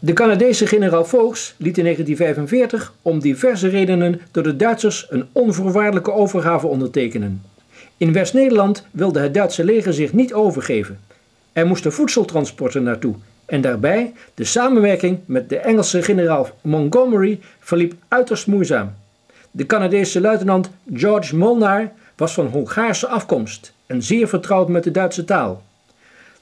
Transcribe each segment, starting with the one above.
De Canadesegeneraal Foulkes liet in 1945 om diverse redenen door de Duitsers een onvoorwaardelijke overgave ondertekenen. In West-Nederland wilde het Duitse leger zich niet overgeven. Er moesten voedseltransporten naartoe en daarbij de samenwerking met de Engelse generaal Montgomery verliep uiterst moeizaam. De Canadese luitenant George Molnar was van Hongaarse afkomst en zeer vertrouwd met de Duitse taal.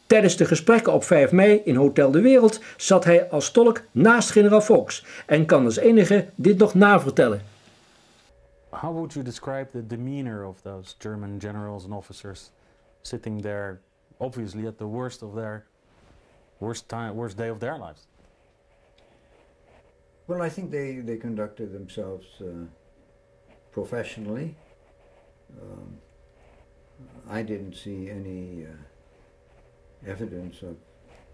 Tijdens de gesprekken op 5 mei in Hotel de Wereld zat hij als tolk naast generaal Foulkes en kan als enige dit nog navertellen. How would you describe the demeanor of those German generals and officers sitting there, obviously at the worst of their worst day of their lives? Well, I think they conducted themselves professionally. I didn't see any evidence of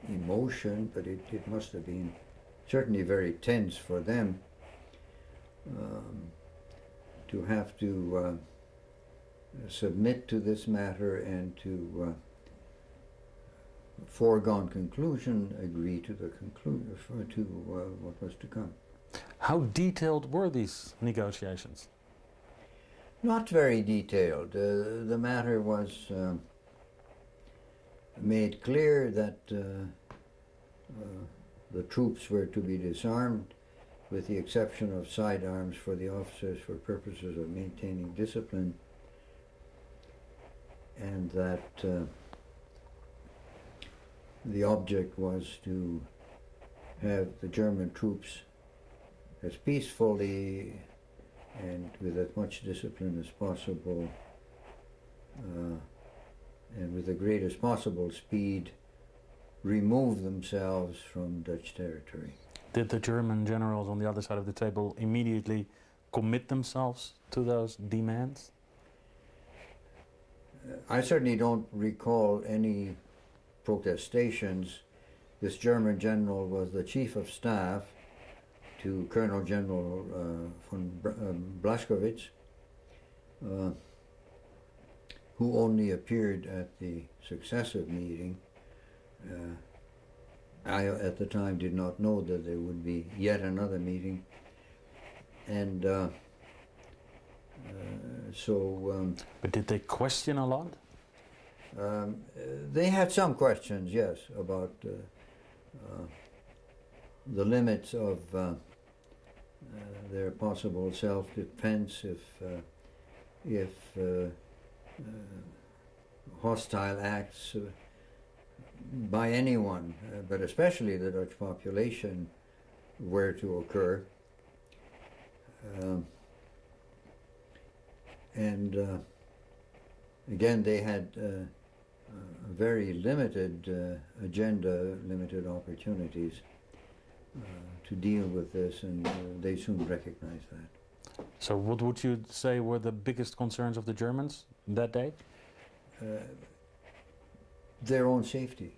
emotion, but it must have been certainly very tense for them to have to submit to this matter and to foregone conclusion agree to the conclusion to what was to come. How detailed were these negotiations? Not very detailed. The matter was made clear that the troops were to be disarmed with the exception of sidearms for the officers for purposes of maintaining discipline, and that the object was to have the German troops as peacefully and with as much discipline as possible and with the greatest possible speed remove themselves from Dutch territory. Did the German generals on the other side of the table immediately commit themselves to those demands? I certainly don't recall any protestations. This German general was the chief of staff to Colonel General von Blaskowitz, who only appeared at the successive meeting. I, at the time, did not know that there would be yet another meeting, and But did they question a lot? They had some questions, yes, about the limits of their possible self-defense if hostile acts by anyone, but especially the Dutch population, were to occur. Again, they had a very limited agenda, limited opportunities to deal with this, and they soon recognized that. So what would you say were the biggest concerns of the Germans that day? Their own safety.